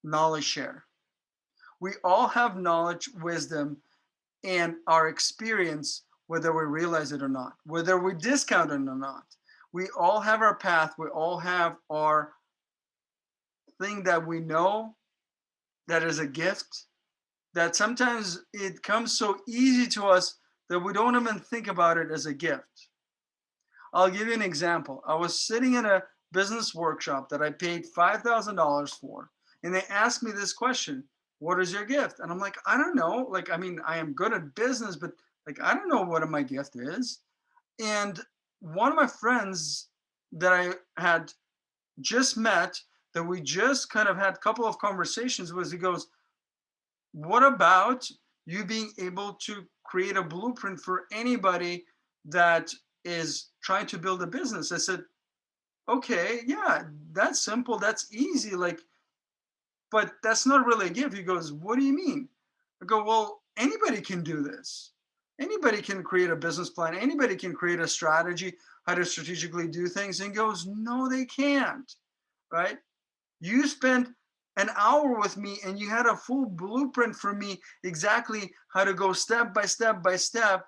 knowledge share. We all have knowledge, wisdom, and our experience, whether we realize it or not, whether we discount it or not. We all have our path. We all have our thing that we know that is a gift, that sometimes it comes so easy to us that we don't even think about it as a gift. I'll give you an example. I was sitting in a business workshop that I paid $5,000 for, and they asked me this question: "What is your gift?" And I'm like, "I don't know. Like, I mean, I am good at business, but like, I don't know what my gift is." And one of my friends that I had just met, that we just kind of had a couple of conversations with, he goes, "What about you being able to create a blueprint for anybody that is trying to build a business?" I said, "Okay, yeah, that's simple, that's easy, like, but that's not really a gift." He goes, "What do you mean?" I go, "Well, anybody can do this. Anybody can create a business plan. Anybody can create a strategy, how to strategically do things." And he goes, "No, they can't." Right? You spent an hour with me and you had a full blueprint for me exactly how to go step by step by step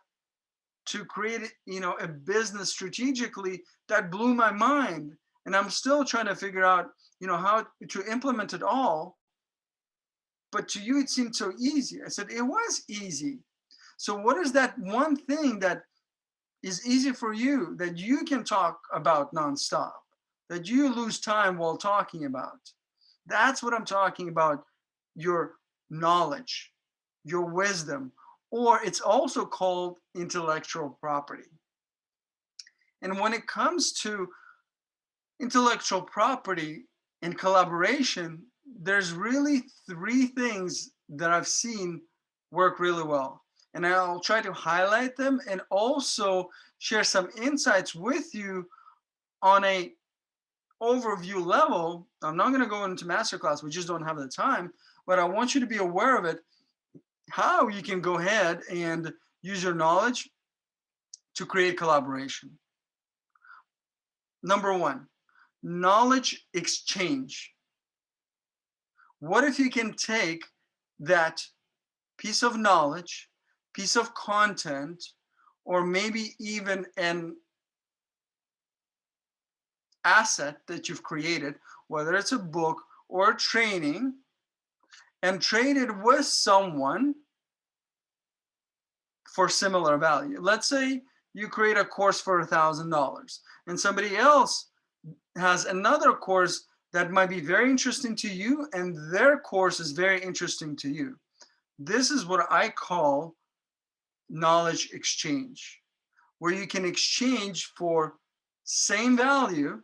to create, a business strategically. That blew my mind. And I'm still trying to figure out, how to implement it all. But to you, it seemed so easy. I said, it was easy. So what is that one thing that is easy for you that you can talk about nonstop, that you lose time while talking about? That's what I'm talking about. Your knowledge, your wisdom, or it's also called intellectual property. And when it comes to intellectual property and collaboration, there's really three things that I've seen work really well. And I'll try to highlight them and also share some insights with you on a overview level. I'm not going to go into masterclass, we just don't have the time, but I want you to be aware of it, how you can go ahead and use your knowledge to create collaboration. Number one, knowledge exchange. What if you can take that piece of knowledge, piece of content, or maybe even an asset that you've created, whether it's a book or a training, and trade it with someone for similar value? Let's say you create a course for $1,000 and somebody else has another course that might be very interesting to you, and their course is very interesting to you. This is what I call knowledge exchange, where you can exchange for same value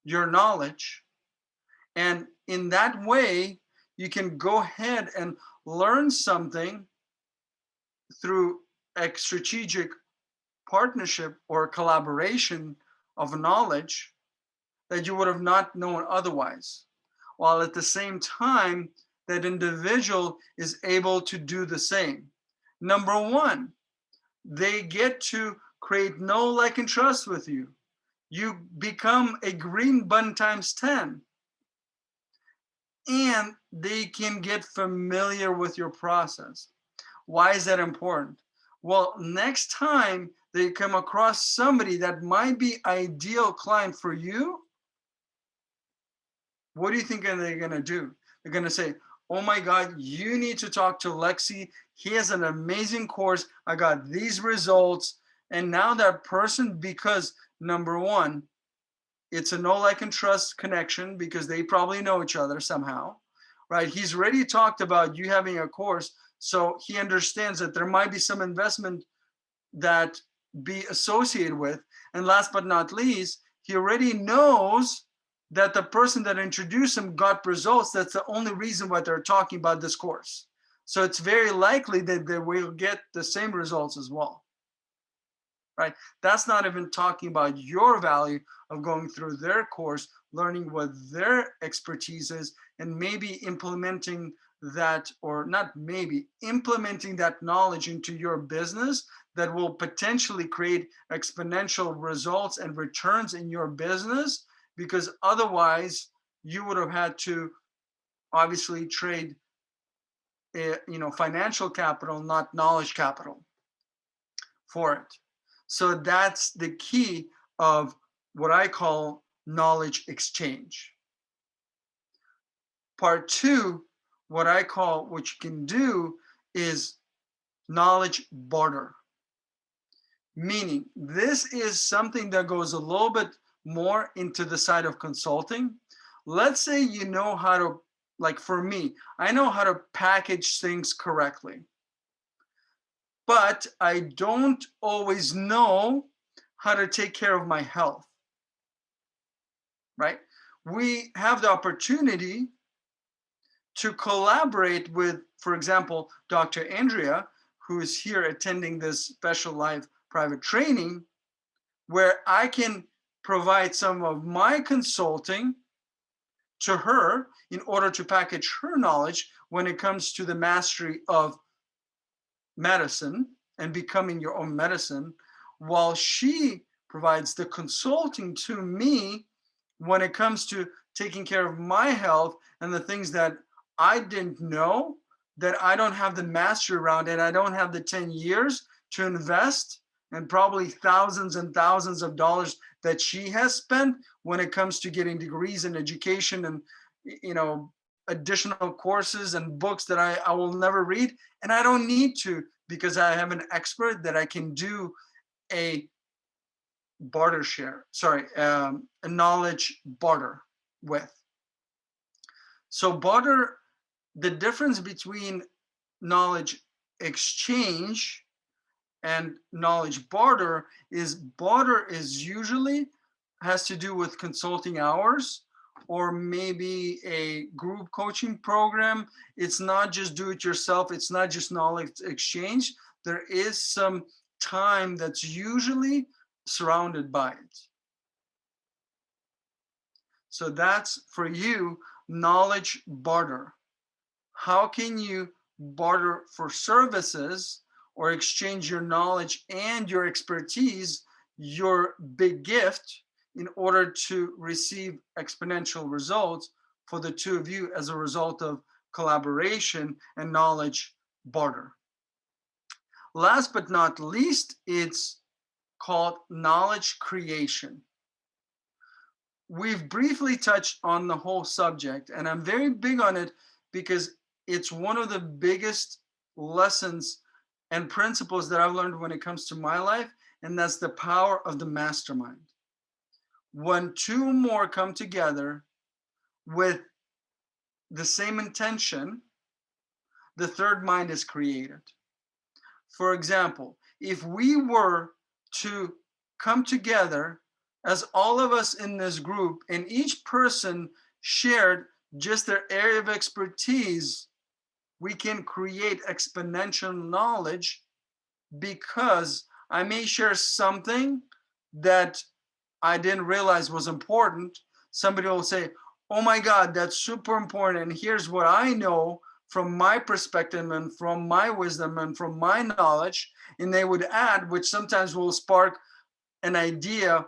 your knowledge. And in that way, you can go ahead and learn something through a strategic partnership or collaboration of knowledge that you would have not known otherwise. While at the same time, that individual is able to do the same. Number one, they get to create know, like, and trust with you. You become a green button times 10, and they can get familiar with your process. Why is that important? Well, next time they come across somebody that might be ideal client for you, what do you think are they going to do? They're going to say, "Oh my God, you need to talk to Lexi. He has an amazing course. I got these results." And now that person, because number one, it's a know, like, and trust connection because they probably know each other somehow, right? He's already talked about you having a course. So he understands that there might be some investment that be associated with. And last but not least, he already knows that the person that introduced him got results. That's the only reason why they're talking about this course. So it's very likely that they will get the same results as well, right? That's not even talking about your value of going through their course, learning what their expertise is, and maybe implementing that, or not maybe, implementing that knowledge into your business that will potentially create exponential results and returns in your business. Because otherwise, you would have had to obviously trade financial capital, not knowledge capital for it. So that's the key of what I call knowledge exchange. Part two, what you can do is knowledge barter. Meaning, this is something that goes a little bit more into the side of consulting. Let's say you know how to, like for me, I know how to package things correctly, but I don't always know how to take care of my health, right? We have the opportunity to collaborate with, for example, Dr. Andrea, who is here attending this special live private training, where I can provide some of my consulting to her in order to package her knowledge when it comes to the mastery of medicine and becoming your own medicine, while she provides the consulting to me when it comes to taking care of my health and the things that I didn't know, that I don't have the mastery around, and I don't have the 10 years to invest, and probably thousands and thousands of dollars that she has spent when it comes to getting degrees in education and additional courses and books that I will never read. And I don't need to, because I have an expert that I can do a barter share, a knowledge barter with. So barter, the difference between knowledge exchange and knowledge barter is usually has to do with consulting hours or maybe a group coaching program. It's not just do it yourself. It's not just knowledge exchange. There is some time that's usually surrounded by it. So that's for you, knowledge barter. How can you barter for services or exchange your knowledge and your expertise, your big gift, in order to receive exponential results for the two of you as a result of collaboration and knowledge barter? Last but not least, it's called knowledge creation. We've briefly touched on the whole subject, and I'm very big on it because it's one of the biggest lessons and principles that I've learned when it comes to my life, and that's the power of the mastermind. When two more come together with the same intention, the third mind is created. For example, if we were to come together as all of us in this group and each person shared just their area of expertise, we can create exponential knowledge, because I may share something that I didn't realize was important. Somebody will say, oh my God, that's super important. And here's what I know from my perspective and from my wisdom and from my knowledge. And they would add, which sometimes will spark an idea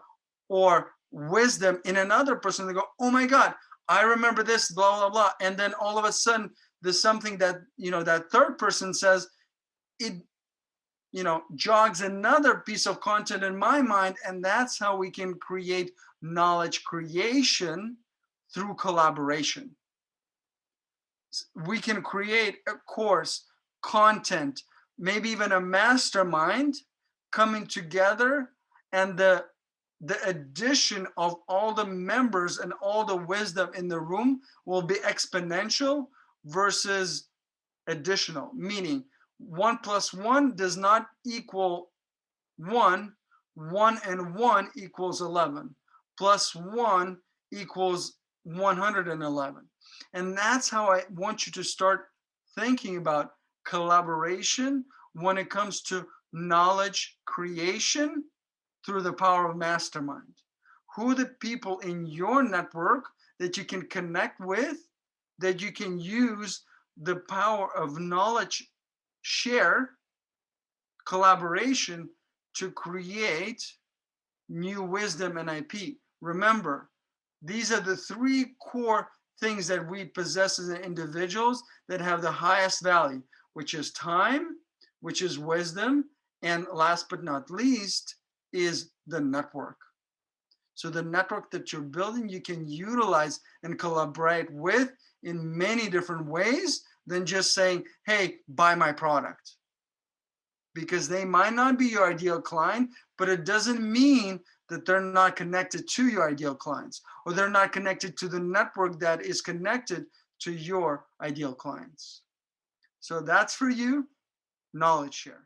or wisdom in another person. They go, oh my God, I remember this, blah, blah, blah. And then all of a sudden, there's something that, that third person says, it, jogs another piece of content in my mind. And that's how we can create knowledge creation through collaboration. We can create a course, content, maybe even a mastermind coming together, and the addition of all the members and all the wisdom in the room will be exponential versus additional, meaning 1 + 1 does not equal 1. 1 and 1 equals 11. Plus 1 equals 111. And that's how I want you to start thinking about collaboration when it comes to knowledge creation through the power of mastermind. Who are the people in your network that you can connect with, that you can use the power of knowledge share, collaboration, to create new wisdom and IP. Remember, These are the three core things that we possess as individuals that have the highest value, which is time, which is wisdom, and last but not least is the network. So the network that you're building, you can utilize and collaborate with in many different ways than just saying, hey, buy my product. Because they might not be your ideal client, but it doesn't mean that they're not connected to your ideal clients, or they're not connected to the network that is connected to your ideal clients. So that's for you, knowledge share.